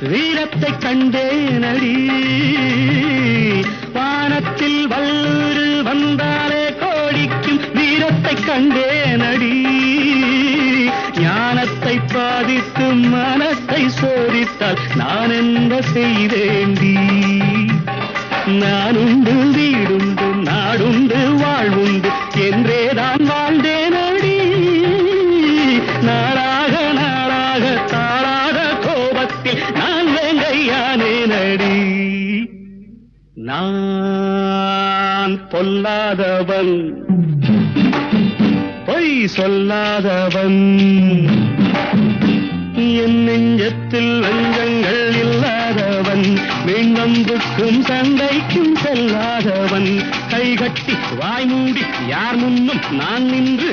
வீரத்தை கண்டேனடி வானத்தில் வல்லூரு வந்தாலே கோடிக்கும் வீரத்தை கண்டேனடி ஞானத்தை பாதித்து மனத்தை சோதித்தால் நான் என்ன செய்தேண்டி நானுண்டு வீடுண்டு நாடுண்டு வாழ்வுண்டு என்றேதான் வாழ்ந்தேனடி நாளாக நாளாக தாளாத கோபத்தில் நான் வேங்கையானேனடி நான் பொல்லாதவன் பொய் சொல்லாதவன் என் நெஞ்சத்தில் வஞ்சங்கள் இல்லாதவன் வீணம்புக்கும் சண்டைக்கும் செல்லாதவன் கைகட்டி வாய் மூடி யார் முன்னும் நான் நின்று